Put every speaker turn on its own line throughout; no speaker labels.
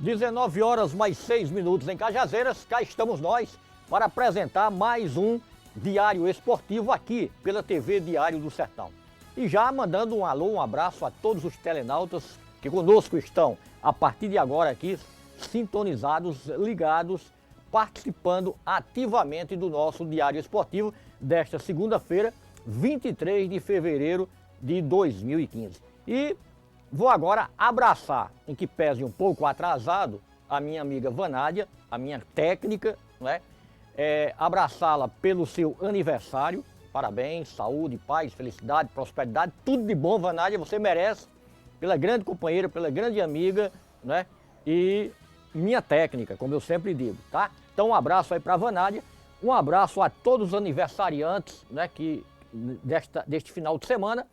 19 horas mais 6 minutos em Cajazeiras, cá estamos nós para apresentar mais um Diário Esportivo aqui pela TV Diário do Sertão. E já mandando um alô, um abraço a todos os telenautas que conosco estão a partir de agora aqui, sintonizados, ligados, participando ativamente do nosso Diário Esportivo desta segunda-feira, 23 de fevereiro de 2015. E vou agora abraçar, em que pese um pouco atrasado, a minha amiga Vanádia, a minha técnica, né? Abraçá-la pelo seu aniversário. Parabéns, saúde, paz, felicidade, prosperidade, tudo de bom, Vanádia, você merece, pela grande companheira, pela grande amiga, né? E minha técnica, como eu sempre digo, tá? Então um abraço aí para a Vanádia, um abraço a todos os aniversariantes, né, deste final de semana.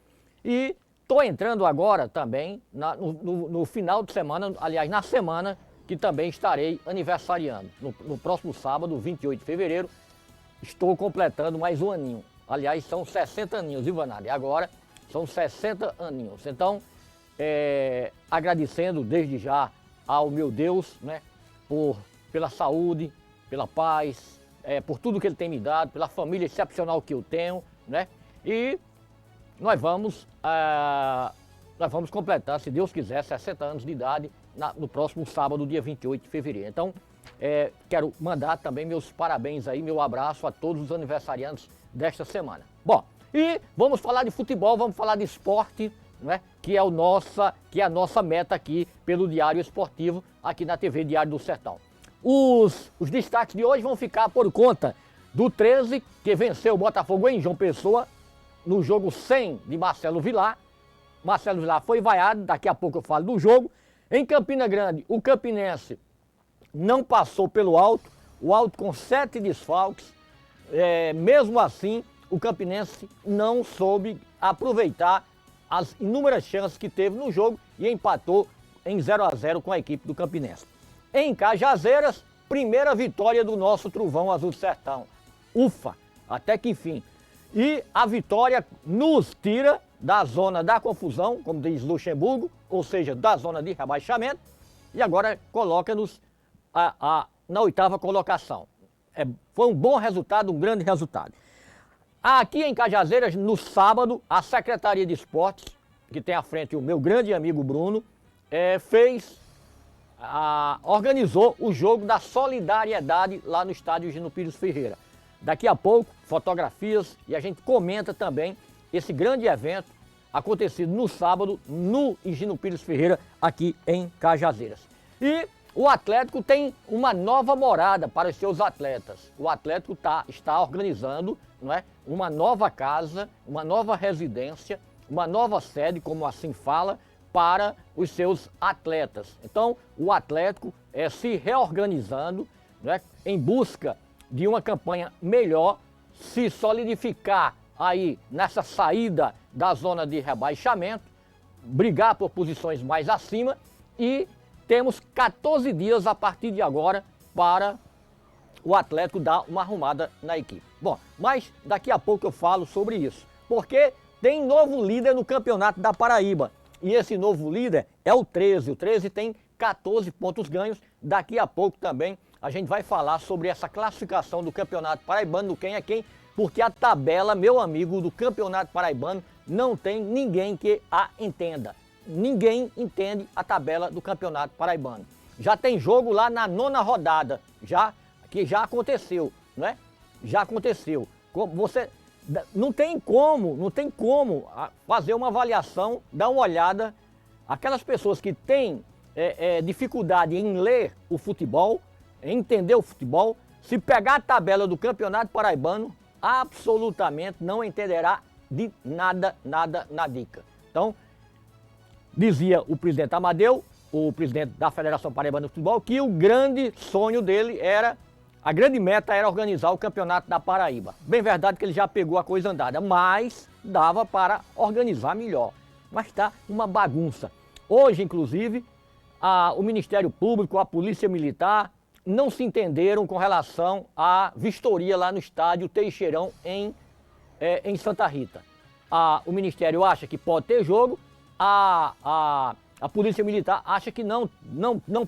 E estou entrando agora também no final de semana, aliás, na semana que também estarei aniversariando. No próximo sábado, 28 de fevereiro, estou completando mais um aninho. Aliás, são 60 aninhos, viu, Vanádia? Agora são 60 aninhos. Então, agradecendo desde já ao meu Deus, né, pela saúde, pela paz, por tudo que Ele tem me dado, pela família excepcional que eu tenho, né? E nós vamos completar, se Deus quiser, 60 anos de idade no próximo sábado, dia 28 de fevereiro. Então, quero mandar também meus parabéns aí, meu abraço a todos os aniversariantes desta semana. Bom, e vamos falar de futebol, vamos falar de esporte, né? Que é a nossa meta aqui pelo Diário Esportivo, aqui na TV Diário do Sertão. Os destaques de hoje vão ficar por conta do 13, que venceu o Botafogo em João Pessoa, no jogo 100 de Marcelo Vilar. Marcelo Vilar foi vaiado, daqui a pouco eu falo do jogo. Em Campina Grande, o Campinense não passou pelo Alto, o Alto com 7 desfalques. Mesmo assim, o Campinense não soube aproveitar as inúmeras chances que teve no jogo e empatou em 0-0 com a equipe do Campinense. Em Cajazeiras, primeira vitória do nosso Trovão Azul do Sertão. Ufa, até que enfim. E a vitória nos tira da zona da confusão, como diz Luxemburgo, ou seja, da zona de rebaixamento, e agora coloca-nos na 8ª colocação. Foi um bom resultado, um grande resultado. Aqui em Cajazeiras, no sábado, a Secretaria de Esportes, que tem à frente o meu grande amigo Bruno, organizou o jogo da solidariedade lá no estádio Higino Pires Ferreira. Daqui a pouco, fotografias, e a gente comenta também esse grande evento acontecido no sábado no Higino Pires Ferreira, aqui em Cajazeiras. E o Atlético tem uma nova morada para os seus atletas. O Atlético está organizando, não é, uma nova casa, uma nova residência, uma nova sede, como assim fala, para os seus atletas. Então, o Atlético se reorganizando, não é, em busca de uma campanha melhor, se solidificar aí nessa saída da zona de rebaixamento, brigar por posições mais acima, e temos 14 dias a partir de agora para o Atlético dar uma arrumada na equipe. Bom, mas daqui a pouco eu falo sobre isso, porque tem novo líder no Campeonato da Paraíba, e esse novo líder é o 13. O 13 tem 14 pontos ganhos. Daqui a pouco também a gente vai falar sobre essa classificação do Campeonato Paraibano, do quem é quem, porque a tabela, meu amigo, do Campeonato Paraibano não tem ninguém que a entenda. Ninguém entende a tabela do Campeonato Paraibano. Já tem jogo lá na 9ª rodada, que já aconteceu, né? Já aconteceu. Você não tem como fazer uma avaliação, dar uma olhada. Aquelas pessoas que têm dificuldade em ler o futebol, em entender o futebol, se pegar a tabela do Campeonato Paraibano, absolutamente não entenderá de nada, nadica. Então, dizia o presidente Amadeu, o presidente da Federação Paraibana de Futebol, que o grande sonho dele a grande meta era organizar o Campeonato da Paraíba. Bem verdade que ele já pegou a coisa andada, mas dava para organizar melhor. Mas está uma bagunça. Hoje, inclusive, o Ministério Público, a Polícia Militar, não se entenderam com relação à vistoria lá no estádio Teixeirão, em Santa Rita. O Ministério acha que pode ter jogo, a a Polícia Militar acha que não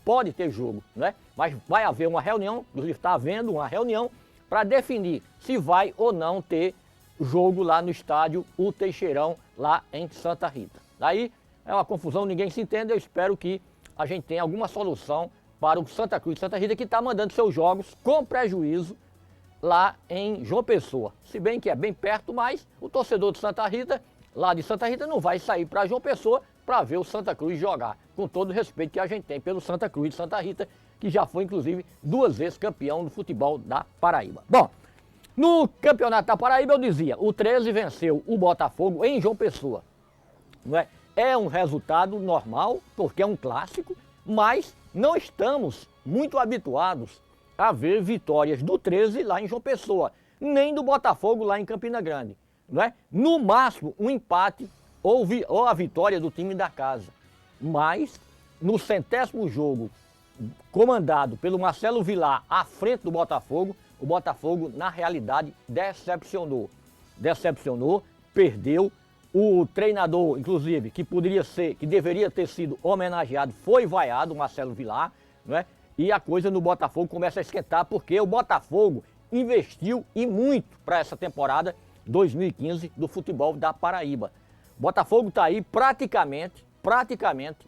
pode ter jogo, né? Mas vai haver uma reunião, inclusive está havendo uma reunião para definir se vai ou não ter jogo lá no estádio O Teixeirão, lá em Santa Rita. Daí é uma confusão, ninguém se entende, eu espero que a gente tenha alguma solução para o Santa Cruz de Santa Rita, que está mandando seus jogos com prejuízo lá em João Pessoa. Se bem que é bem perto, mas o torcedor de Santa Rita, lá de Santa Rita, não vai sair para João Pessoa para ver o Santa Cruz jogar, com todo o respeito que a gente tem pelo Santa Cruz de Santa Rita, que já foi inclusive 2 vezes campeão do futebol da Paraíba. Bom, no Campeonato da Paraíba eu dizia, o 13 venceu o Botafogo em João Pessoa. Não é? É um resultado normal, porque é um clássico, mas não estamos muito habituados a ver vitórias do 13 lá em João Pessoa, nem do Botafogo lá em Campina Grande. Não é? No máximo, um empate ou a vitória do time da casa. Mas, no 100º jogo, comandado pelo Marcelo Vilar à frente do Botafogo, o Botafogo, na realidade, decepcionou. Decepcionou, perdeu. O treinador, inclusive, que deveria ter sido homenageado, foi vaiado, o Marcelo Vilar, não é? E a coisa no Botafogo começa a esquentar, porque o Botafogo investiu e muito para essa temporada 2015 do futebol da Paraíba. O Botafogo está aí praticamente,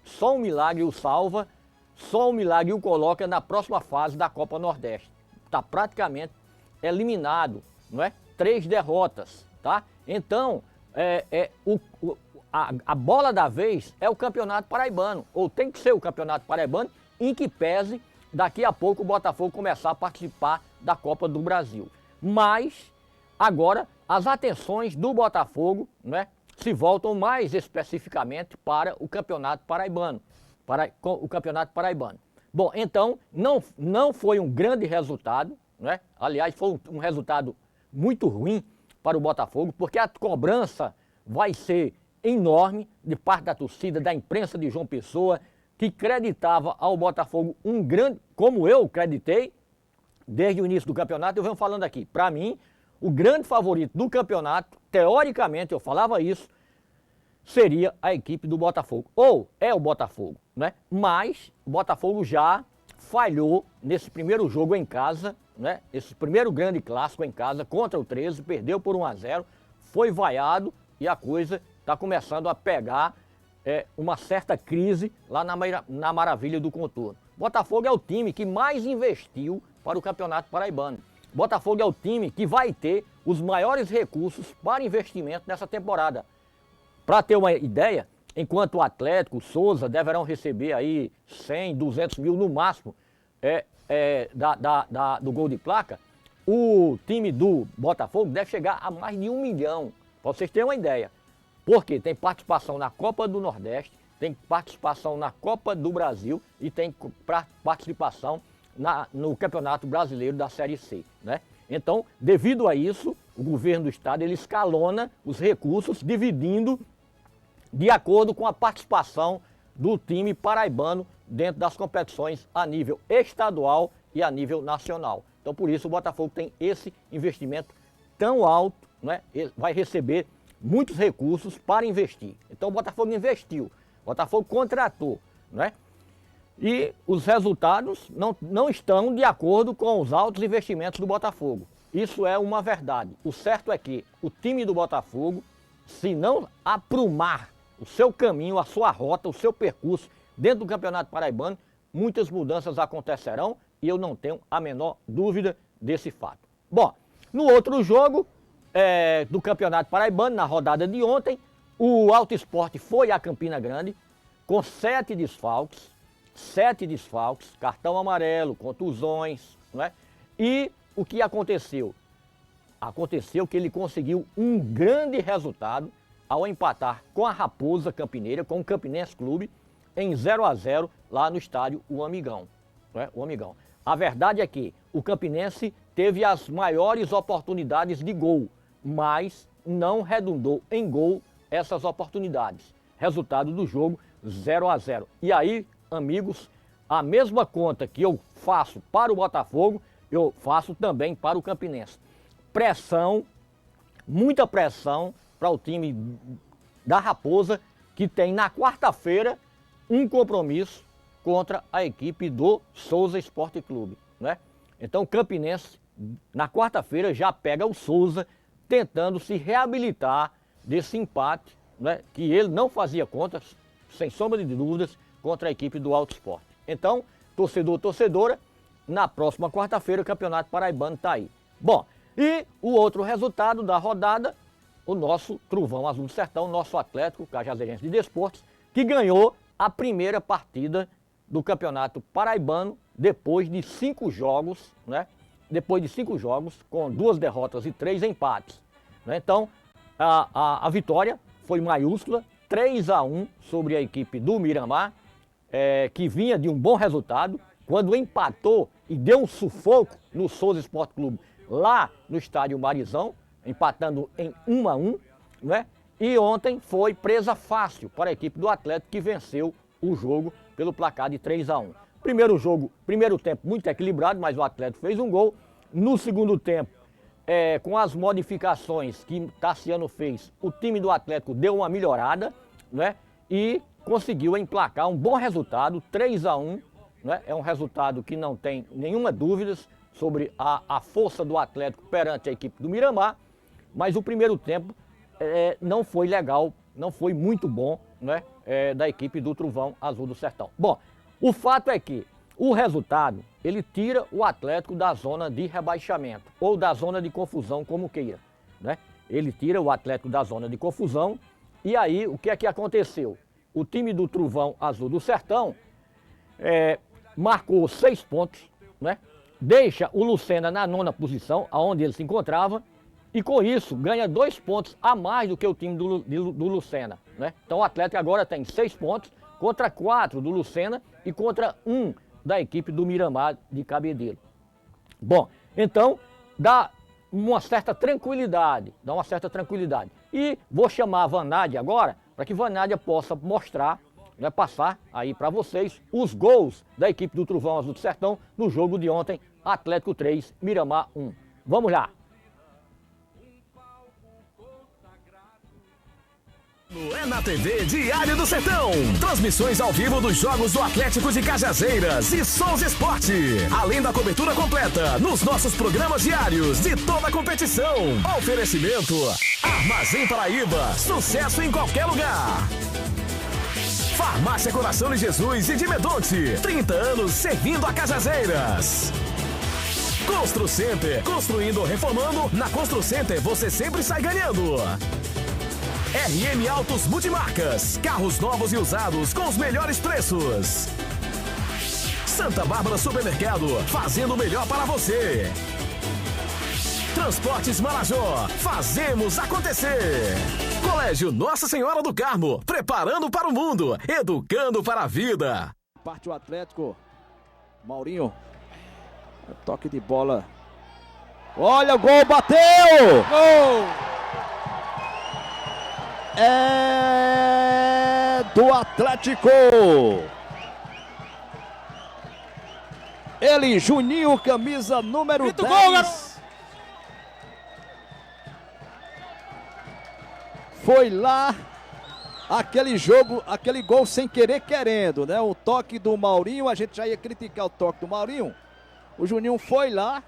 só um milagre o salva, só um milagre o coloca na próxima fase da Copa Nordeste. Está praticamente eliminado, não é? 3 derrotas, tá? Então, a bola da vez é o Campeonato Paraibano, ou tem que ser o Campeonato Paraibano, em que pese daqui a pouco o Botafogo começar a participar da Copa do Brasil. Mas, agora, as atenções do Botafogo, né, se voltam mais especificamente para o Campeonato Paraibano. Bom, então, não foi um grande resultado, né? Aliás, foi um resultado muito ruim para o Botafogo, porque a cobrança vai ser enorme de parte da torcida, da imprensa de João Pessoa, que acreditava ao Botafogo um grande, como eu acreditei, desde o início do campeonato, eu venho falando aqui, para mim, o grande favorito do campeonato, teoricamente, eu falava isso, seria a equipe do Botafogo, ou é o Botafogo, né? Mas o Botafogo já falhou nesse primeiro jogo em casa, né? Esse primeiro grande clássico em casa contra o 13, perdeu por 1-0, foi vaiado e a coisa está começando a pegar uma certa crise lá na Maravilha do Contorno. Botafogo é o time que mais investiu para o Campeonato Paraibano. Botafogo é o time que vai ter os maiores recursos para investimento nessa temporada. Para ter uma ideia, enquanto o Atlético, o Souza deverão receber aí 100, 200 mil no máximo do gol de placa, o time do Botafogo deve chegar a mais de 1 milhão, para vocês terem uma ideia. Porque tem participação na Copa do Nordeste, tem participação na Copa do Brasil e tem participação no Campeonato Brasileiro da Série C, né? Então, devido a isso, o governo do estado ele escalona os recursos, dividindo de acordo com a participação do time paraibano dentro das competições a nível estadual e a nível nacional. Então, por isso, o Botafogo tem esse investimento tão alto, né? Ele vai receber muitos recursos para investir. Então, o Botafogo investiu, o Botafogo contratou, né? E os resultados não estão de acordo com os altos investimentos do Botafogo. Isso é uma verdade. O certo é que o time do Botafogo, se não aprumar o seu caminho, a sua rota, o seu percurso dentro do Campeonato Paraibano, muitas mudanças acontecerão e eu não tenho a menor dúvida desse fato. Bom, no outro jogo do Campeonato Paraibano, na rodada de ontem, o Alto Esporte foi a Campina Grande com 7 desfalques, cartão amarelo, contusões, não é? E o que aconteceu? Aconteceu que ele conseguiu um grande resultado ao empatar com a Raposa Campineira, com o Campinense Clube, em 0-0 lá no estádio O Amigão, não é? O Amigão. A verdade é que o Campinense teve as maiores oportunidades de gol, mas não redundou em gol essas oportunidades. Resultado do jogo, 0-0. E aí, amigos, a mesma conta que eu faço para o Botafogo, eu faço também para o Campinense. Pressão, muita pressão para o time da Raposa, que tem na quarta-feira um compromisso contra a equipe do Souza Esporte Clube, né? Então o Campinense, na quarta-feira, já pega o Souza tentando se reabilitar desse empate, né, que ele não fazia conta, sem sombra de dúvidas, contra a equipe do Alto Esporte. Então, torcedor, torcedora, na próxima quarta-feira o Campeonato Paraibano está aí. Bom, e o outro resultado da rodada, o nosso Trovão Azul do Sertão, nosso Atlético Cajazeirense de Desportos, que ganhou a primeira partida do Campeonato Paraibano depois de 5 jogos, né? Depois de 5 jogos, com 2 derrotas e 3 empates, né? Então, a vitória foi maiúscula, 3-1 sobre a equipe do Miramar, que vinha de um bom resultado, quando empatou e deu um sufoco no Souza Esporte Clube, lá no estádio Marizão, empatando em 1-1, né? E ontem foi presa fácil para a equipe do Atlético, que venceu o jogo pelo placar de 3-1. Primeiro tempo muito equilibrado, mas o Atlético fez um gol. No segundo tempo, com as modificações que Tassiano fez, o time do Atlético deu uma melhorada, né? E conseguiu emplacar um bom resultado, 3-1, né? É um resultado que não tem nenhuma dúvida sobre a força do Atlético perante a equipe do Miramar, mas o primeiro tempo não foi legal, não foi muito bom, né? Da equipe do Trovão Azul do Sertão. Bom, o fato é que o resultado, ele tira o Atlético da zona de rebaixamento, ou da zona de confusão, como queira, né? Ele tira o Atlético da zona de confusão, e aí o que é que aconteceu? O time do Trovão Azul do Sertão marcou 6 pontos, né? Deixa o Lucena na 9ª posição, aonde ele se encontrava, e com isso ganha 2 pontos a mais do que o time do Lucena, né? Então o Atlético agora tem 6 pontos contra 4 do Lucena e contra 1 da equipe do Miramar de Cabedelo. Bom, então dá uma certa tranquilidade, E vou chamar a Vanádia agora, para que Vanádia possa mostrar, né, passar aí para vocês os gols da equipe do Trovão Azul do Sertão no jogo de ontem, Atlético 3, Miramar 1. Vamos lá!
É na TV Diário do Sertão. Transmissões ao vivo dos jogos do Atlético de Cajazeiras e Souza Esporte. Além da cobertura completa nos nossos programas diários de toda a competição. Oferecimento Armazém Paraíba. Sucesso em qualquer lugar. Farmácia Coração de Jesus e de Medonte. 30 anos servindo a Cajazeiras. Constru Center. Construindo ou reformando, na Constru Center você sempre sai ganhando. RM Autos Multimarcas, carros novos e usados com os melhores preços. Santa Bárbara Supermercado, fazendo o melhor para você. Transportes Marajó, fazemos acontecer. Colégio Nossa Senhora do Carmo, preparando para o mundo, educando para a vida.
Parte o Atlético, Maurinho, toque de bola. Olha o gol, bateu!
Gol!
É do Atlético. Ele, Juninho, camisa número 10.
Gol,
foi lá, aquele jogo, aquele gol sem querer querendo, né? O toque do Maurinho, a gente já ia criticar o toque do Maurinho. O Juninho foi lá,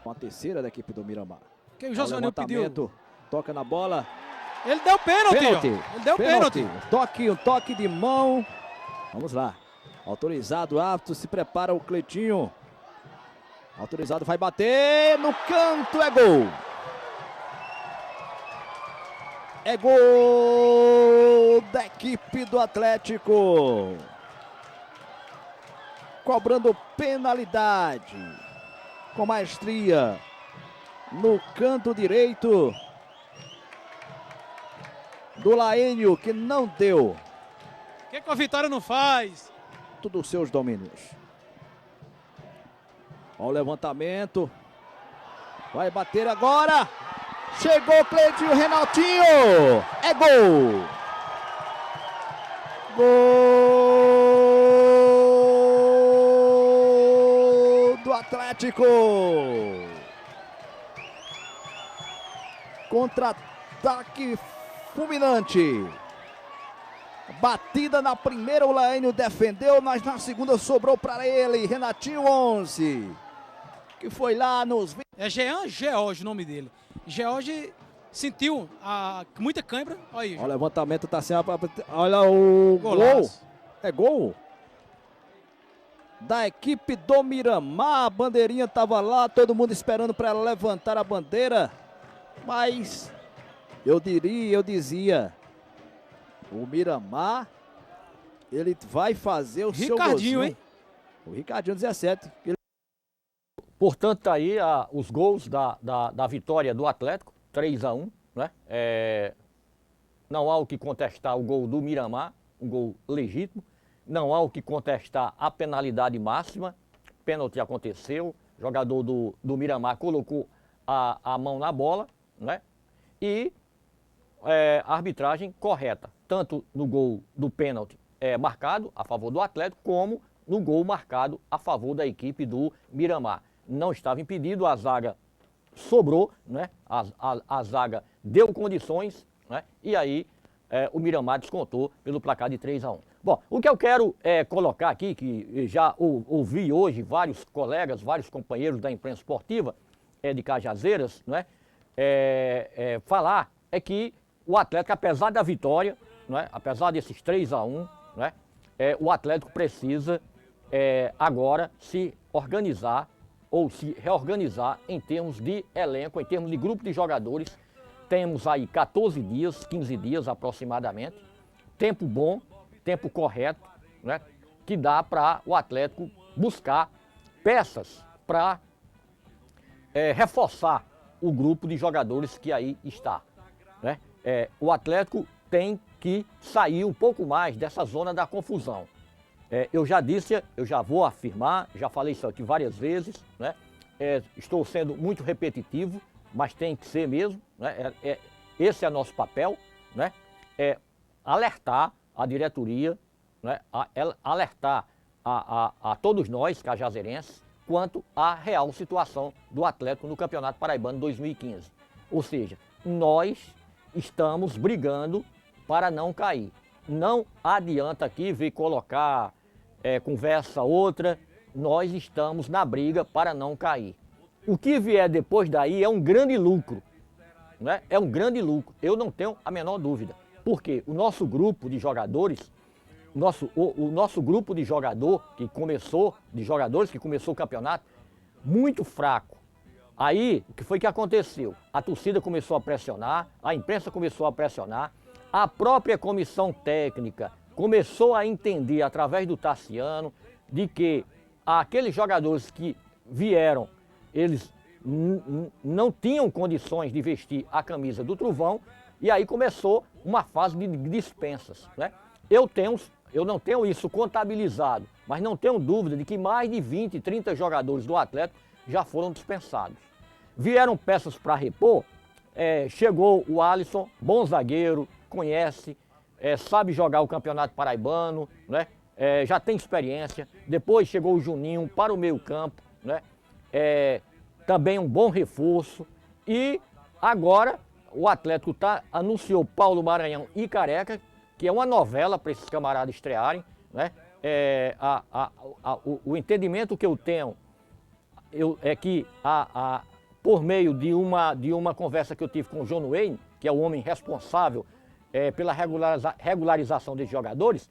com a terceira da equipe do Miramar.
Quem o Josué pediu?
Toca na bola.
Ele deu pênalti. Ele deu pênalti.
Um toque de mão. Vamos lá. Autorizado, apto, se prepara o Cleitinho. Autorizado, vai bater no canto, é gol. É gol da equipe do Atlético. Cobrando penalidade. Com maestria. No canto direito. Do Laênio, que não deu.
O que a Vitória não faz?
Todos os seus domínios. Olha o levantamento. Vai bater agora. Chegou Cleitinho, Renatinho. É gol. Gol do Atlético. Contra-ataque fulminante. Batida na primeira, o Laênio defendeu, mas na segunda sobrou para ele, Renatinho 11. Que foi lá nos...
É Jean George o nome dele. George sentiu muita cãibra. Olha aí.
Olha, o levantamento tá sem... Olha o
Golaço.
Gol. É gol? Da equipe do Miramar. A bandeirinha tava lá, todo mundo esperando para levantar a bandeira. Mas eu dizia, o Miramar, ele vai fazer o seu golzinho.
Hein?
O Ricardinho 17.
Portanto, tá aí os gols da vitória do Atlético, 3-1, né? Não há o que contestar o gol do Miramar, um gol legítimo. Não há o que contestar a penalidade máxima. Pênalti aconteceu, o jogador do Miramar colocou a mão na bola, né? E a arbitragem correta, tanto no gol do pênalti marcado a favor do Atlético, como no gol marcado a favor da equipe do Miramar. Não estava impedido, a zaga sobrou, né? A zaga deu condições, né? E aí o Miramar descontou pelo placar de 3-1. Bom, o que eu quero colocar aqui, que já ouvi hoje vários colegas, vários companheiros da imprensa esportiva de Cajazeiras, né? Falar é que o Atlético, apesar da vitória, né? Apesar desses 3-1, né? O Atlético precisa agora se organizar ou se reorganizar em termos de elenco, em termos de grupo de jogadores. Temos aí 14 dias, 15 dias aproximadamente, tempo bom, tempo correto, né, que dá para o Atlético buscar peças para reforçar o grupo de jogadores que aí está, né? O Atlético tem que sair um pouco mais dessa zona da confusão. Eu já disse, eu já vou afirmar, já falei isso aqui várias vezes, né? Estou sendo muito repetitivo, mas tem que ser mesmo, né? Esse é nosso papel, né? Alertar a diretoria, né? Alertar a todos nós, cajazeirenses, quanto à real situação do Atlético no Campeonato Paraibano 2015. Ou seja, nós estamos brigando para não cair. Não adianta aqui vir colocar conversa outra, nós estamos na briga para não cair. O que vier depois daí é um grande lucro, né? É um grande lucro, eu não tenho a menor dúvida. Porque o nosso grupo de jogadores, o nosso grupo de jogadores que começou o campeonato, muito fraco. Aí, o que foi que aconteceu? A torcida começou a pressionar, a imprensa começou a pressionar, a própria comissão técnica começou a entender, através do Tassiano, de que aqueles jogadores que vieram, eles não tinham condições de vestir a camisa do Trovão, e aí começou uma fase de dispensas, né? Eu não tenho isso contabilizado, mas não tenho dúvida de que mais de 20, 30 jogadores do Atlético já foram dispensados. Vieram peças para repor, chegou o Alisson, bom zagueiro, conhece, sabe jogar o Campeonato Paraibano, né? Já tem experiência. Depois chegou o Juninho para o meio campo, né? Também um bom reforço. E agora o Atlético anunciou Paulo Maranhão e Careca, que é uma novela para esses camaradas estrearem, né? O entendimento que eu tenho é que por meio de uma conversa que eu tive com o John Wayne, que é o homem responsável pela regularização desses jogadores,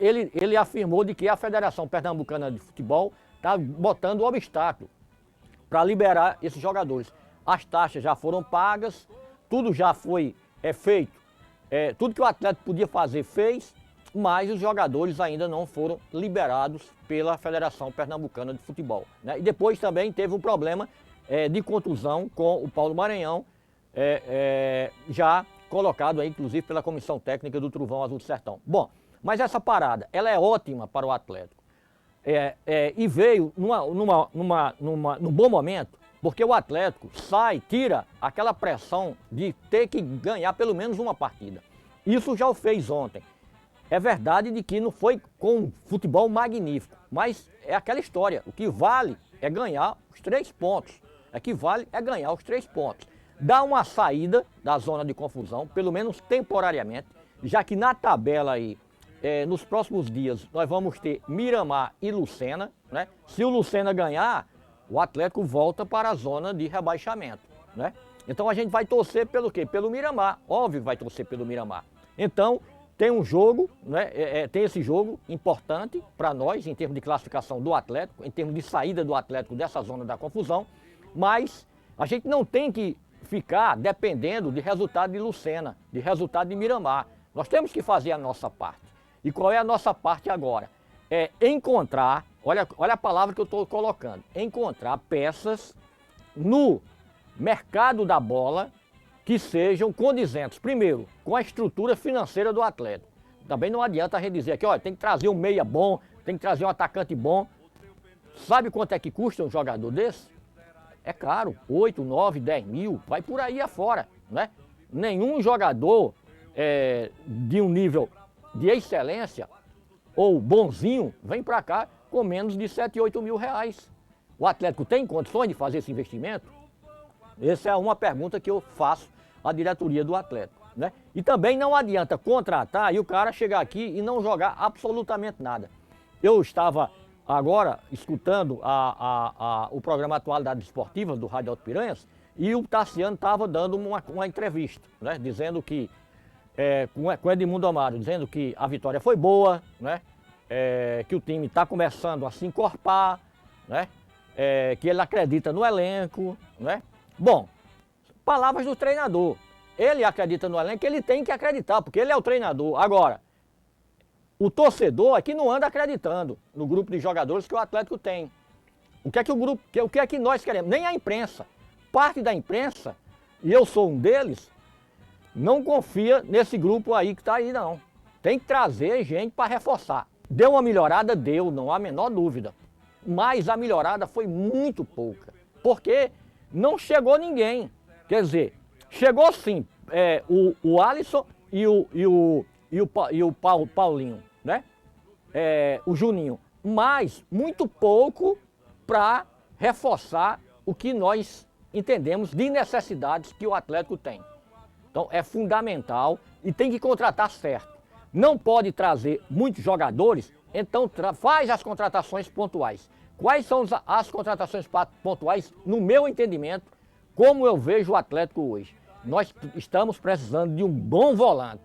ele afirmou de que a Federação Pernambucana de Futebol está botando um obstáculo para liberar esses jogadores. As taxas já foram pagas, tudo já foi feito, tudo que o Atlético podia fazer fez, mas os jogadores ainda não foram liberados pela Federação Pernambucana de Futebol, né? E depois também teve um problema de contusão com o Paulo Maranhão, já colocado aí, inclusive, pela Comissão Técnica do Trovão Azul do Sertão. Bom, mas essa parada, ela é ótima para o Atlético. E veio num bom momento, porque o Atlético tira aquela pressão de ter que ganhar pelo menos uma partida. Isso já o fez ontem. É verdade de que não foi com um futebol magnífico, mas é aquela história. O que vale é ganhar os 3 pontos. O que vale é ganhar os 3 pontos. Dá uma saída da zona de confusão, pelo menos temporariamente, já que na tabela aí nos próximos dias nós vamos ter Miramar e Lucena, né? Se o Lucena ganhar, o Atlético volta para a zona de rebaixamento, né? Então a gente vai torcer pelo quê? Pelo Miramar, óbvio que vai torcer pelo Miramar. Então tem um jogo, né? Tem esse jogo importante para nós em termos de classificação do Atlético, em termos de saída do Atlético dessa zona da confusão, mas a gente não tem que ficar dependendo de resultado de Lucena, de resultado de Miramar. Nós temos que fazer a nossa parte. E qual é a nossa parte agora? É encontrar, olha a palavra que eu estou colocando, encontrar peças no mercado da bola que sejam condizentes, primeiro, com a estrutura financeira do Atlético. Também não adianta a gente dizer que, olha, tem que trazer um meia bom, tem que trazer um atacante bom. Sabe quanto é que custa um jogador desse? É caro, 8, 9, 10 mil, vai por aí afora, né? Nenhum jogador de um nível de excelência ou bonzinho vem para cá com menos de 7, 8 mil reais. O Atlético tem condições de fazer esse investimento? Essa é uma pergunta que eu faço à diretoria do Atlético, né? E também não adianta contratar e o cara chegar aqui e não jogar absolutamente nada. Eu estava agora escutando o programa Atualidades Esportivas do Rádio Alto Piranhas e o Tassiano estava dando uma entrevista, né? Dizendo que, com Edmundo Amaro, dizendo que a vitória foi boa, né? Que o time está começando a se encorpar, né? Que ele acredita no elenco, né? Bom, palavras do treinador. Ele acredita no elenco, ele tem que acreditar, porque ele é o treinador. Agora, o torcedor é que não anda acreditando no grupo de jogadores que o Atlético tem. O que é que nós queremos? Nem a imprensa. Parte da imprensa, e eu sou um deles, não confia nesse grupo aí que está aí, não. Tem que trazer gente para reforçar. Deu uma melhorada? Deu, não há a menor dúvida. Mas a melhorada foi muito pouca. Porque não chegou ninguém. Quer dizer, chegou sim o Alisson e o Paulinho, né? O Juninho. Mas muito pouco para reforçar o que nós entendemos de necessidades que o Atlético tem. Então é fundamental e tem que contratar certo. Não pode trazer muitos jogadores, então faz as contratações pontuais. Quais são as contratações pontuais, no meu entendimento, como eu vejo o Atlético hoje? Nós estamos precisando de um bom volante,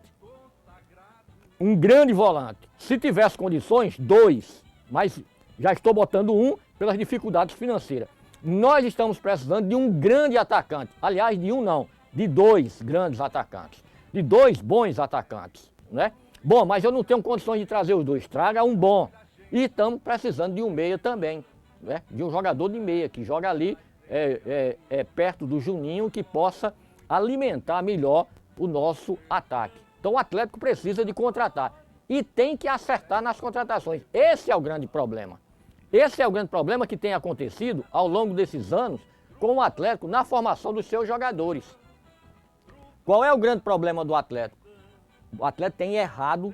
um grande volante. Se tivesse condições, 2, mas já estou botando 1 pelas dificuldades financeiras. Nós estamos precisando de um grande atacante, aliás, de 1 não, de 2 grandes atacantes, de 2 bons atacantes, né? Bom, mas eu não tenho condições de trazer os 2, traga um bom. E estamos precisando de um meia também, né? De um jogador de meia que joga ali perto do Juninho, que possa alimentar melhor o nosso ataque. Então o Atlético precisa de contratar e tem que acertar nas contratações. Esse é o grande problema. Esse é o grande problema que tem acontecido ao longo desses anos com o Atlético na formação dos seus jogadores. Qual é o grande problema do Atlético? O Atlético tem errado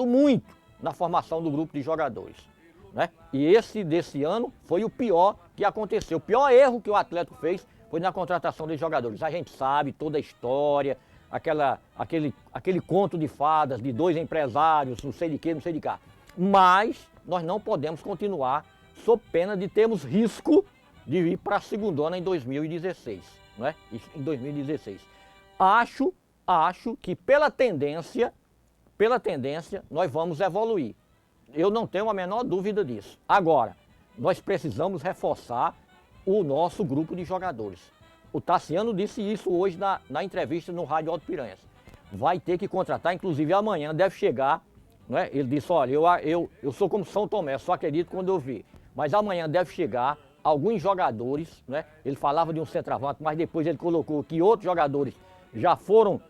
muito na formação do grupo de jogadores, né? E esse desse ano foi o pior que aconteceu. O pior erro que o Atlético fez foi na contratação de jogadores. A gente sabe toda a história, aquele conto de fadas de 2 empresários, não sei de quê, não sei de cá. Mas nós não podemos continuar sob pena de termos risco de ir para a segundona em 2016, né? Em 2016. Acho que pela tendência nós vamos evoluir. Eu não tenho a menor dúvida disso. Agora, nós precisamos reforçar o nosso grupo de jogadores. O Tassiano disse isso hoje na entrevista no Rádio Alto Piranhas. Vai ter que contratar, inclusive amanhã deve chegar, né? Ele disse, olha, eu sou como São Tomé, só acredito quando eu ver. Mas amanhã deve chegar alguns jogadores, né? Ele falava de um centroavante, mas depois ele colocou que outros jogadores já foram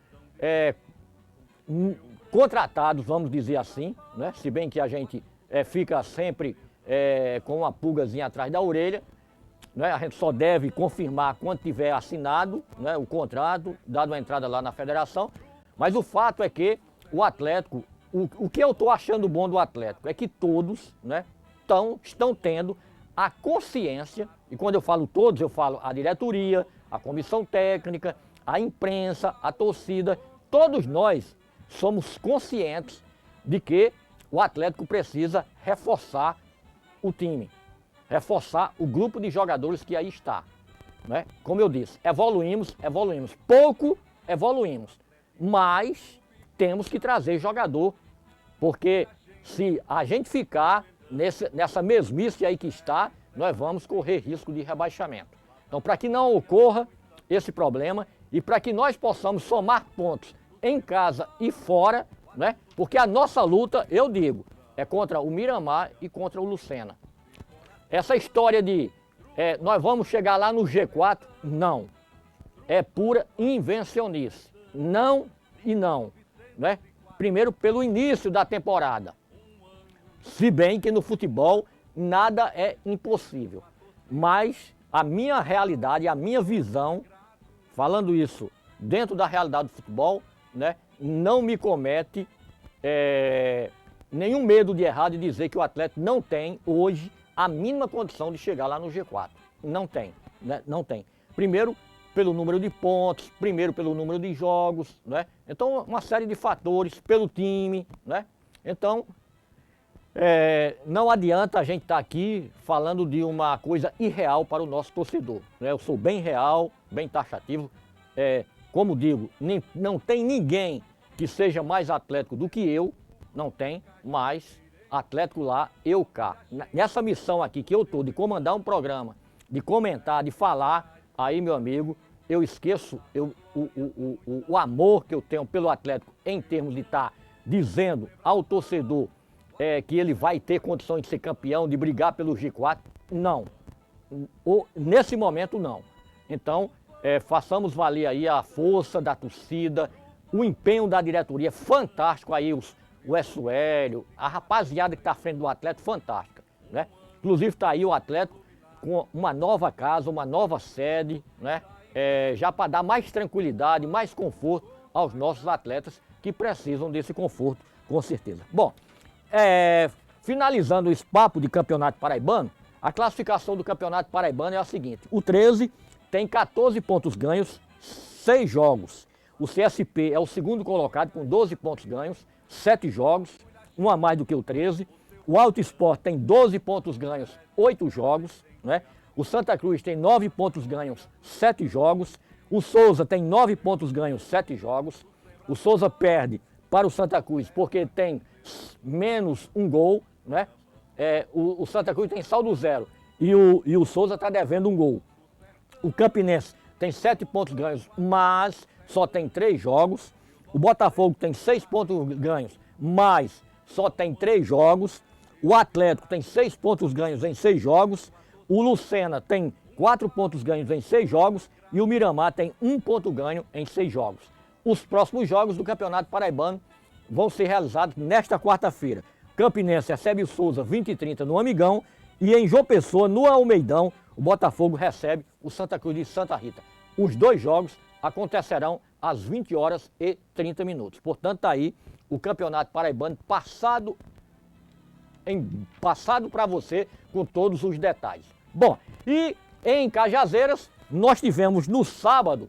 contratados, vamos dizer assim, né? Se bem que a gente fica sempre com uma pulgazinha atrás da orelha, né? A gente só deve confirmar quando tiver assinado, né, o contrato, dado a entrada lá na federação. Mas o fato é que o Atlético, o que eu estou achando bom do Atlético é que todos, né, estão tendo a consciência, e quando eu falo todos, eu falo a diretoria, a comissão técnica, a imprensa, a torcida, todos nós somos conscientes de que o Atlético precisa reforçar o time, reforçar o grupo de jogadores que aí está, né? Como eu disse, evoluímos, pouco evoluímos, mas temos que trazer jogador, porque se a gente ficar nessa mesmice aí que está, nós vamos correr risco de rebaixamento. Então, para que não ocorra esse problema e para que nós possamos somar pontos em casa e fora, né? Porque a nossa luta, eu digo, é contra o Miramar e contra o Lucena. Essa história de nós vamos chegar lá no G4, não. É pura invencionice. Não e não, né? Primeiro, pelo início da temporada. Se bem que no futebol nada é impossível. Mas a minha realidade, a minha visão, falando isso dentro da realidade do futebol, né, não me comete nenhum medo de errar e dizer que o Atlético não tem hoje a mínima condição de chegar lá no G4. Não tem, né? Não tem. Primeiro, pelo número de pontos, primeiro pelo número de jogos, né? Então, uma série de fatores, pelo time, né? Então, não adianta a gente estar aqui falando de uma coisa irreal para o nosso torcedor, né? Eu sou bem real, bem taxativo. Como digo, não tem ninguém que seja mais atlético do que eu, não tem, mas Atlético lá, eu cá. Nessa missão aqui que eu estou de comandar um programa, de comentar, de falar, aí, meu amigo, eu esqueço o amor que eu tenho pelo Atlético em termos de estar dizendo ao torcedor que ele vai ter condições de ser campeão, de brigar pelo G4. Não. Nesse momento, não. Então, façamos valer aí a força da torcida, o empenho da diretoria, fantástico aí, o Essuélio, a rapaziada que está à frente do Atlético, fantástica, né? Inclusive está aí o Atlético com uma nova casa, uma nova sede, né? Já para dar mais tranquilidade, mais conforto aos nossos atletas que precisam desse conforto, com certeza. Bom, finalizando esse papo de campeonato paraibano, a classificação do campeonato paraibano é a seguinte: o 13 tem 14 pontos ganhos, 6 jogos. O CSP é o segundo colocado com 12 pontos ganhos, 7 jogos, um a mais do que o 13. O Alto Esporte tem 12 pontos ganhos, 8 jogos, né? O Santa Cruz tem 9 pontos ganhos, 7 jogos. O Souza tem 9 pontos ganhos, 7 jogos. O Souza perde para o Santa Cruz porque tem menos um gol, né? O Santa Cruz tem saldo 0 e o Souza está devendo um gol. O Campinense tem 7 pontos ganhos, mas só tem 3 jogos. O Botafogo tem 6 pontos ganhos, mas só tem 3 jogos. O Atlético tem 6 pontos ganhos em 6 jogos. O Lucena tem 4 pontos ganhos em 6 jogos. E o Miramar tem 1 ponto ganho em 6 jogos. Os próximos jogos do Campeonato Paraibano vão ser realizados nesta quarta-feira. Campinense recebe o Souza 20h30 no Amigão. E em João Pessoa, no Almeidão, o Botafogo recebe o Santa Cruz de Santa Rita. Os 2 jogos acontecerão às 20h30. Portanto, está aí o Campeonato Paraibano passado para você com todos os detalhes. Bom, e em Cajazeiras, nós tivemos no sábado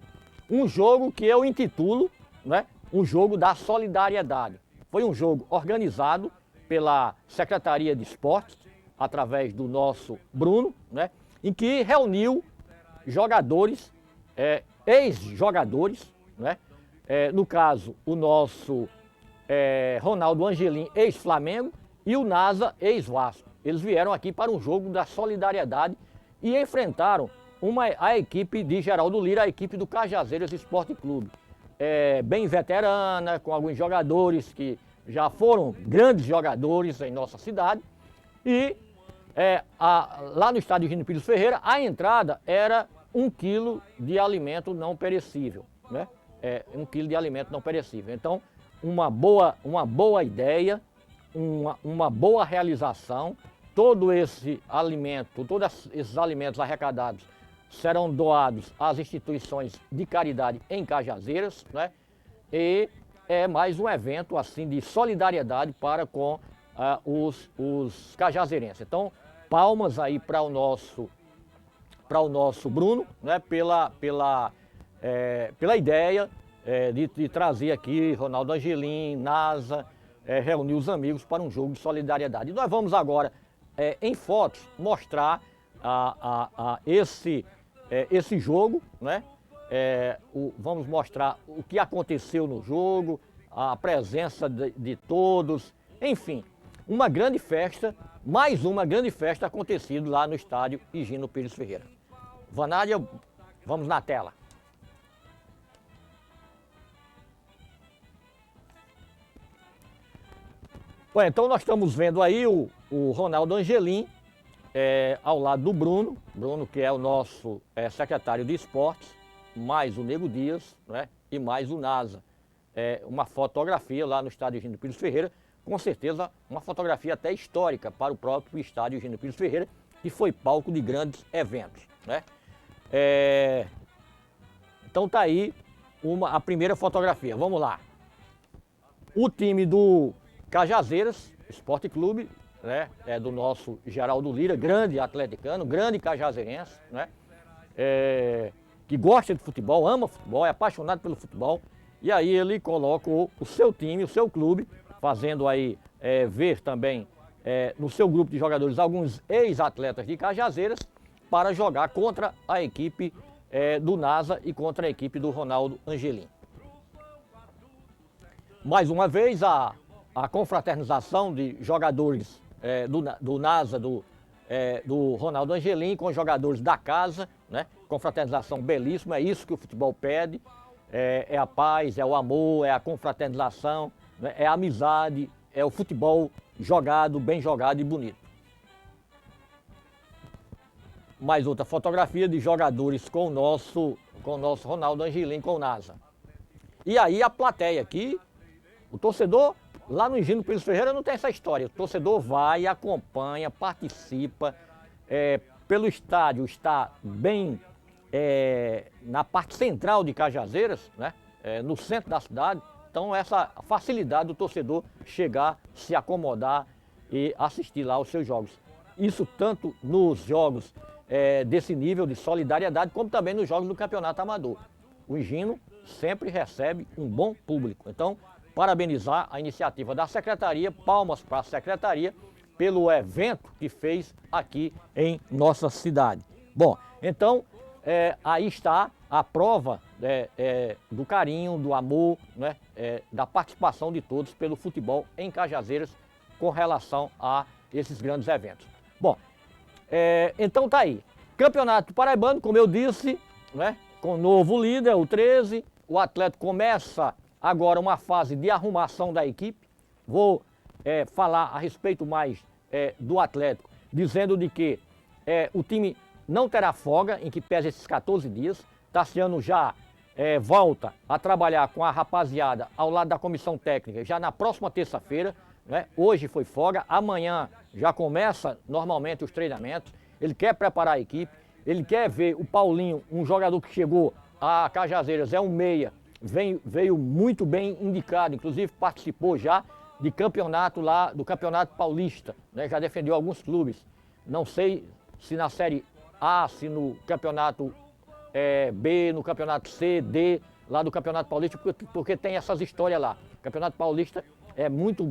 um jogo que eu intitulo, né, um jogo da solidariedade. Foi um jogo organizado pela Secretaria de Esportes, através do nosso Bruno, né, em que reuniu jogadores, ex-jogadores, né, no caso o nosso Ronaldo Angelim, ex-Flamengo, e o Nasa, ex-Vasco. Eles vieram aqui para um jogo da solidariedade e enfrentaram a equipe de Geraldo Lira, a equipe do Cajazeiras Esporte Clube. Bem veterana, com alguns jogadores que já foram grandes jogadores em nossa cidade. E lá no estádio Gino Pires Ferreira, a entrada era 1 quilo de alimento não perecível, né? 1 quilo de alimento não perecível. Então, uma boa ideia, uma boa realização. Todo esse alimento, todos esses alimentos arrecadados serão doados às instituições de caridade em Cajazeiras, né? E é mais um evento assim de solidariedade para com os cajazeirenses. Então, palmas aí para o nosso Bruno, né? Pela ideia de trazer aqui Ronaldo Angelim, NASA, reunir os amigos para um jogo de solidariedade. E nós vamos agora, em fotos, mostrar esse jogo, né? Vamos mostrar o que aconteceu no jogo, a presença de todos, enfim, uma grande festa, mais uma grande festa acontecida lá no estádio Higino Pires Ferreira. Vanádia, vamos na tela. Bom, então nós estamos vendo aí o Ronaldo Angelim ao lado do Bruno, que é o nosso secretário de esportes, mais o Nego Dias, né, e mais o NASA. Uma fotografia lá no estádio Higino Pires Ferreira, com certeza uma fotografia até histórica para o próprio estádio Higino Pires Ferreira, que foi palco de grandes eventos, né? Então tá aí a primeira fotografia, vamos lá. O time do Cajazeiras Esporte Clube, né, do nosso Geraldo Lira, grande atleticano, grande cajazeirense, né, que gosta de futebol, ama futebol, é apaixonado pelo futebol, e aí ele colocou o seu time, o seu clube, fazendo aí ver também no seu grupo de jogadores alguns ex-atletas de Cajazeiras para jogar contra a equipe do NASA e contra a equipe do Ronaldo Angelim. Mais uma vez a confraternização de jogadores do NASA, do Ronaldo Angelim com jogadores da casa, né? Confraternização belíssima, é isso que o futebol pede, é a paz, é o amor, é a confraternização, né? É a amizade, é o futebol jogado, bem jogado e bonito. Mais outra fotografia de jogadores com o nosso Ronaldo Angelim, com o NASA. E aí a plateia aqui, o torcedor lá no Higino Pires Ferreira não tem essa história. O torcedor vai, acompanha, participa. Pelo estádio está bem na parte central de Cajazeiras, né? No centro da cidade. Então essa facilidade do torcedor chegar, se acomodar e assistir lá aos seus jogos. Isso tanto nos jogos desse nível de solidariedade, como também nos jogos do Campeonato Amador. O Higino sempre recebe um bom público. Então, parabenizar a iniciativa da Secretaria, palmas para a Secretaria, pelo evento que fez aqui em nossa cidade. Bom, então, aí está a prova do carinho, do amor, né, da participação de todos pelo futebol em Cajazeiras com relação a esses grandes eventos. Bom, então tá aí. Campeonato Paraibano, como eu disse, né, com o novo líder, o 13, o Atlético começa agora uma fase de arrumação da equipe. Vou falar a respeito mais do Atlético, dizendo de que o time não terá folga, em que pese esses 14 dias. Tassiano já volta a trabalhar com a rapaziada ao lado da comissão técnica já na próxima terça-feira, né? Hoje foi folga, amanhã já começa normalmente os treinamentos. Ele quer preparar a equipe, ele quer ver o Paulinho, um jogador que chegou a Cajazeiras, é um meia, veio muito bem indicado, inclusive participou já de campeonato lá, do Campeonato Paulista, né? Já defendeu alguns clubes. Não sei se na Série A, se no Campeonato B, no Campeonato C, D, lá do Campeonato Paulista, porque tem essas histórias lá. O Campeonato Paulista é muito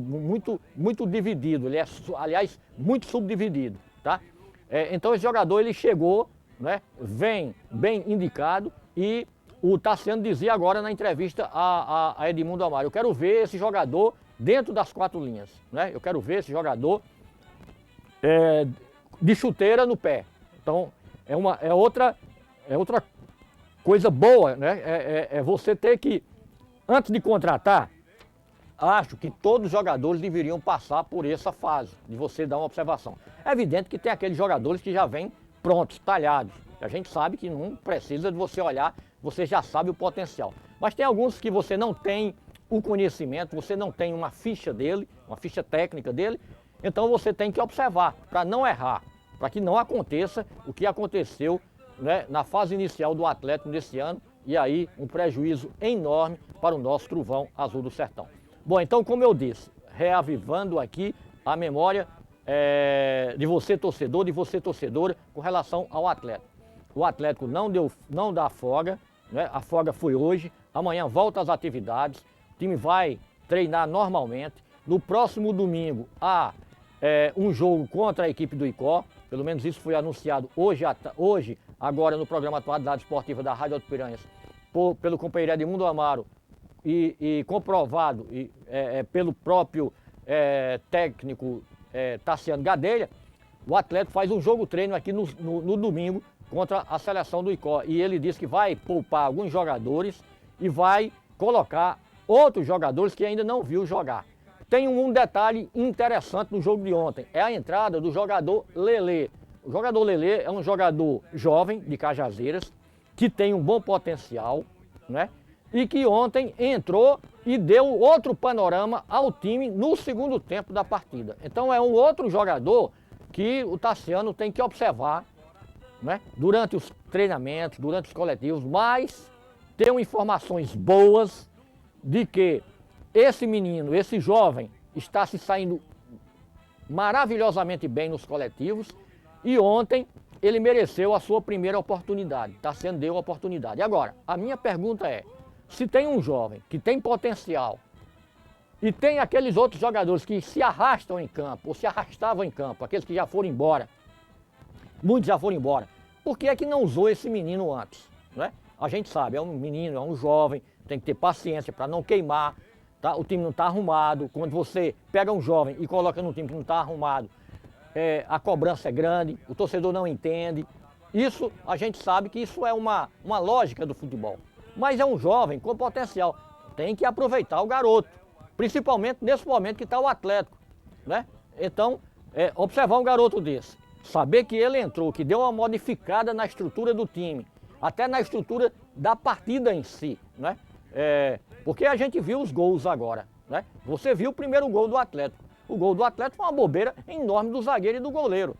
dividido, ele é, aliás, muito subdividido, tá? Então esse jogador, ele chegou, né? Vem bem indicado e o Tassiano dizia agora na entrevista a Edmundo Amaro, eu quero ver esse jogador dentro das 4 linhas, né? Eu quero ver esse jogador de chuteira no pé. Então é outra coisa boa, né? É você ter que, antes de contratar, acho que todos os jogadores deveriam passar por essa fase, de você dar uma observação. É evidente que tem aqueles jogadores que já vêm prontos, talhados. A gente sabe que não precisa de você olhar, você já sabe o potencial. Mas tem alguns que você não tem o conhecimento, você não tem uma ficha dele, uma ficha técnica dele, então você tem que observar para não errar, para que não aconteça o que aconteceu, né, na fase inicial do Atlético desse ano, e aí um prejuízo enorme para o nosso Trovão Azul do Sertão. Bom, então, como eu disse, reavivando aqui a memória de você torcedor, de você torcedora, com relação ao Atlético. O Atlético não dá folga, né? A folga foi hoje, Amanhã volta às atividades, o time vai treinar normalmente. No próximo domingo há um jogo contra a equipe do Icó, pelo menos isso foi anunciado hoje agora no programa Atualidade Esportiva da Rádio Alto Piranhas, pelo companheiro Edmundo Amaro e comprovado pelo próprio técnico Tassiano Gadelha. O Atlético faz um jogo-treino aqui no domingo contra a seleção do Icó. E ele disse que vai poupar alguns jogadores e vai colocar outros jogadores que ainda não viu jogar. Tem um detalhe interessante no jogo de ontem, é a entrada do jogador Lelê. O jogador Lelê é um jogador jovem de Cajazeiras, que tem um bom potencial, né? E que ontem entrou e deu outro panorama ao time no segundo tempo da partida. Então é um outro jogador que o Tassiano tem que observar, né? Durante os treinamentos, durante os coletivos, mas tenho informações boas de que esse menino, esse jovem, está se saindo maravilhosamente bem nos coletivos e ontem ele mereceu a sua primeira oportunidade, Tassiano deu a oportunidade. Agora, a minha pergunta é, se tem um jovem que tem potencial e tem aqueles outros jogadores que se arrastam em campo, ou se arrastavam em campo, aqueles que já foram embora, muitos já foram embora, por que é que não usou esse menino antes? Né? A gente sabe, é um menino, é um jovem, tem que ter paciência para não queimar, tá? O time não está arrumado. Quando você pega um jovem e coloca num time que não está arrumado, a cobrança é grande, o torcedor não entende. Isso, a gente sabe que isso é uma lógica do futebol. Mas é um jovem com potencial, tem que aproveitar o garoto, principalmente nesse momento que está o Atlético, né? Então, observar um garoto desse, saber que ele entrou, que deu uma modificada na estrutura do time, até na estrutura da partida em si, né? Porque a gente viu os gols agora, né? Você viu o primeiro gol do Atlético. O gol do Atlético foi uma bobeira enorme do zagueiro e do goleiro,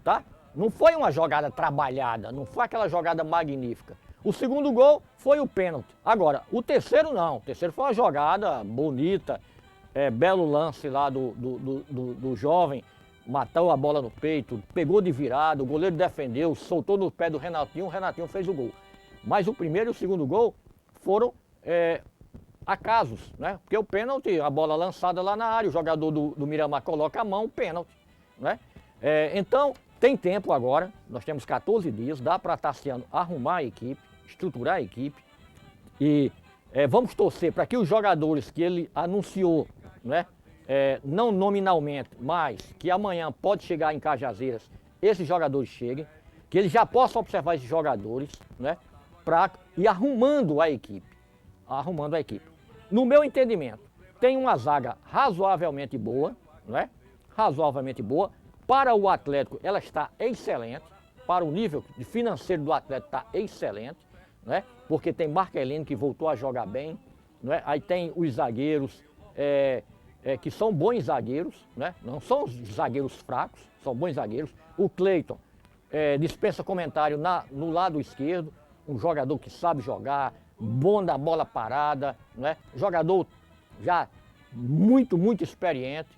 tá? Não foi uma jogada trabalhada, não foi aquela jogada magnífica. O segundo gol foi o pênalti. Agora, o terceiro não. O terceiro foi uma jogada bonita, belo lance lá do jovem, matou a bola no peito, pegou de virada, o goleiro defendeu, soltou no pé do Renatinho, o Renatinho fez o gol. Mas o primeiro e o segundo gol foram acasos, né? Porque o pênalti, a bola lançada lá na área, o jogador do Miramar coloca a mão, pênalti, né? Então, tem tempo agora, nós temos 14 dias, dá para Tassiano arrumar a equipe, estruturar a equipe e vamos torcer para que os jogadores que ele anunciou, né? Não nominalmente, mas que amanhã pode chegar em Cajazeiras, esses jogadores cheguem, que ele já possa observar esses jogadores, né? Para ir arrumando a equipe. No meu entendimento, tem uma zaga razoavelmente boa, né? Razoavelmente boa. Para o Atlético, ela está excelente. Para o nível financeiro do Atlético, está excelente, né? Porque tem Marquelino que voltou a jogar bem, né? Aí tem os zagueiros, que são bons zagueiros, né? Não são zagueiros fracos, são bons zagueiros. O Cleiton dispensa comentário no lado esquerdo, um jogador que sabe jogar, bom da bola parada, né? Jogador já muito experiente.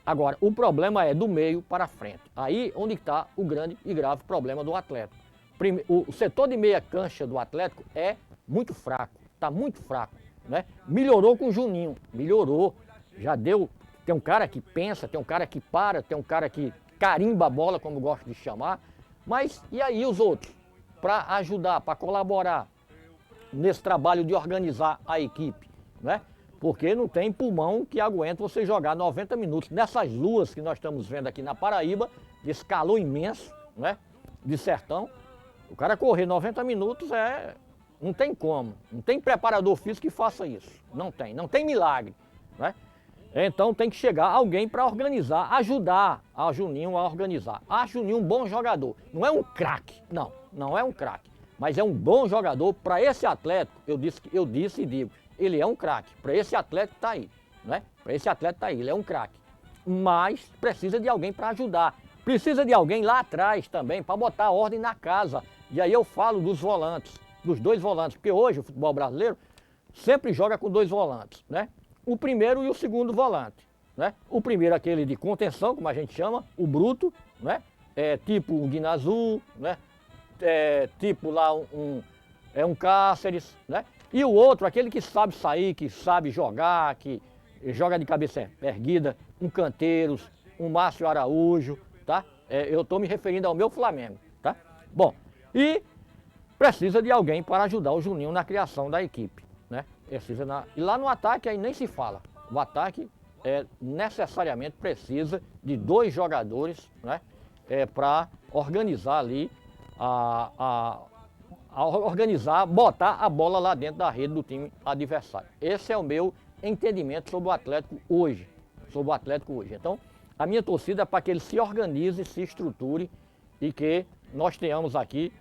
Agora, o problema é do meio para frente. Aí onde está o grande e grave problema do Atlético. O setor de meia cancha do Atlético é muito fraco, está muito fraco, né? Melhorou com o Juninho, melhorou, já deu. Tem um cara que pensa, tem um cara que para, tem um cara que carimba a bola, como gosto de chamar. Mas e aí os outros? Para ajudar, para colaborar nesse trabalho de organizar a equipe, né? Porque não tem pulmão que aguente você jogar 90 minutos. Nessas luas que nós estamos vendo aqui na Paraíba, desse calor imenso, né? De sertão, o cara correr 90 minutos não tem como. Não tem preparador físico que faça isso. Não tem milagre, né? Então tem que chegar alguém para organizar, ajudar a Juninho a organizar. A Juninho um bom jogador. Não é um craque, não é um craque. Mas é um bom jogador para esse Atlético. Eu disse e digo, ele é um craque. Para esse Atlético está aí, né? Para esse Atlético está aí, ele é um craque. Mas precisa de alguém para ajudar. Precisa de alguém lá atrás também para botar ordem na casa. E aí eu falo dos volantes, dos dois volantes, porque hoje o futebol brasileiro sempre joga com dois volantes, né? O primeiro e o segundo volante, né? O primeiro aquele de contenção, como a gente chama, o bruto, né? Tipo um Guinazu, né? Tipo lá um Cáceres, né? E o outro, aquele que sabe sair, que sabe jogar, que joga de cabeça erguida, um Canteiros, um Márcio Araújo, tá? Eu estou me referindo ao meu Flamengo, tá? Bom, e precisa de alguém para ajudar o Juninho na criação da equipe, né? E lá no ataque aí nem se fala. O ataque necessariamente precisa de 2 jogadores, né? Para organizar ali, organizar, botar a bola lá dentro da rede do time adversário. Esse é o meu entendimento sobre o Atlético hoje. Então, a minha torcida é para que ele se organize, se estruture e que nós tenhamos aqui,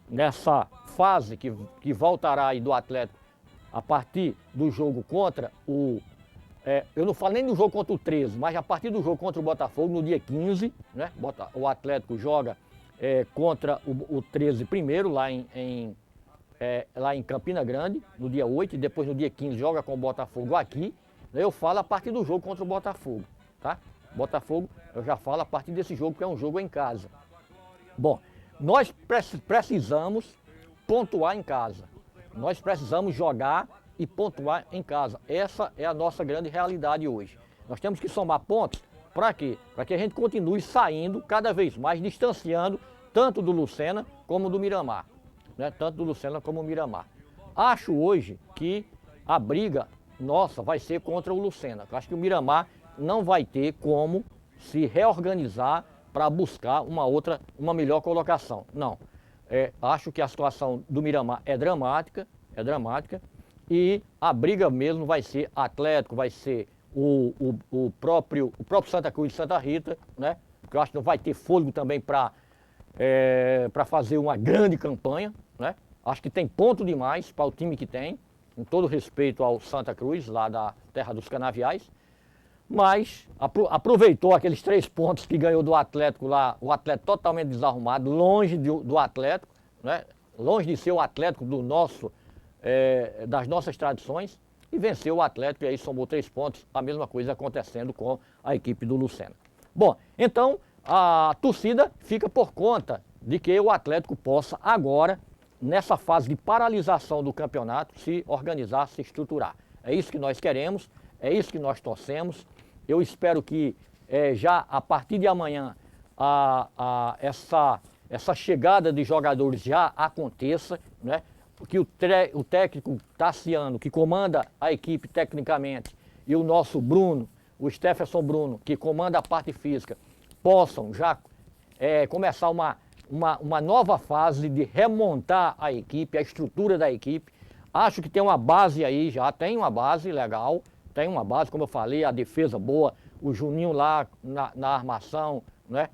nessa fase que voltará aí do Atlético a partir do jogo contra eu não falo nem do jogo contra o 13, mas a partir do jogo contra o Botafogo no dia 15, né? O Atlético joga contra o 13 primeiro, lá em Campina Grande, no dia 8, e depois no dia 15 joga com o Botafogo aqui. Eu falo a partir do jogo contra o Botafogo, tá? Botafogo, eu já falo a partir desse jogo, que é um jogo em casa. Bom, nós precisamos pontuar em casa. Nós precisamos jogar e pontuar em casa. Essa é a nossa grande realidade hoje. Nós temos que somar pontos. Para quê? Para que a gente continue saindo cada vez mais, distanciando tanto do Lucena como do Miramar. Né? Tanto do Lucena como do Miramar. Acho hoje que a briga nossa vai ser contra o Lucena. Eu acho que o Miramar não vai ter como se reorganizar para buscar uma melhor colocação. Não. Acho que a situação do Miramar é dramática, e a briga mesmo vai ser Atlético, vai ser o próprio Santa Cruz de Santa Rita, né? Que eu acho que não vai ter fôlego também para fazer uma grande campanha, né? Acho que tem ponto demais para o time que tem, com todo respeito ao Santa Cruz, lá da terra dos canaviais, mas aproveitou aqueles 3 pontos que ganhou do Atlético lá, o Atlético totalmente desarrumado, longe do Atlético, né? Longe de ser o Atlético das nossas tradições, e venceu o Atlético, e aí somou 3 pontos, a mesma coisa acontecendo com a equipe do Lucena. Bom, então a torcida fica por conta de que o Atlético possa agora, nessa fase de paralisação do campeonato, se organizar, se estruturar. É isso que nós queremos, é isso que nós torcemos. Eu espero que já a partir de amanhã essa chegada de jogadores já aconteça, né? Porque o técnico Tassiano, que comanda a equipe tecnicamente, e o nosso Bruno, o Stefferson Bruno, que comanda a parte física, possam já começar uma nova fase de remontar a equipe, a estrutura da equipe. Acho que tem uma base aí já, tem uma base legal, tem uma base, como eu falei, a defesa boa, o Juninho lá na armação, né?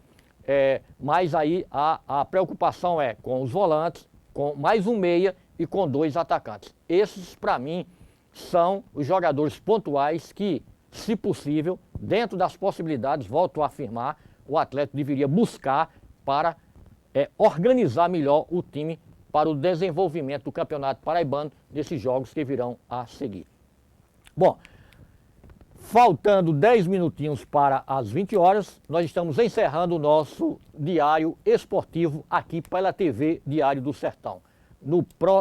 Mas aí a preocupação é com os volantes, com mais um meia e com 2 atacantes. Esses, para mim, são os jogadores pontuais que, se possível, dentro das possibilidades, volto a afirmar, o Atlético deveria buscar para organizar melhor o time para o desenvolvimento do Campeonato Paraibano nesses jogos que virão a seguir. Bom, faltando 10 minutinhos para as 20 horas, nós estamos encerrando o nosso diário esportivo aqui pela TV Diário do Sertão.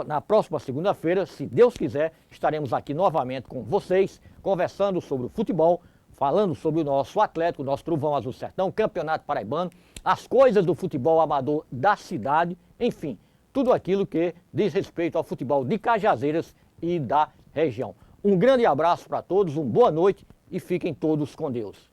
Na próxima segunda-feira, se Deus quiser, estaremos aqui novamente com vocês, conversando sobre o futebol, falando sobre o nosso Atlético, o nosso Trovão Azul Sertão, Campeonato Paraibano, as coisas do futebol amador da cidade, enfim, tudo aquilo que diz respeito ao futebol de Cajazeiras e da região. Um grande abraço para todos, uma boa noite e fiquem todos com Deus.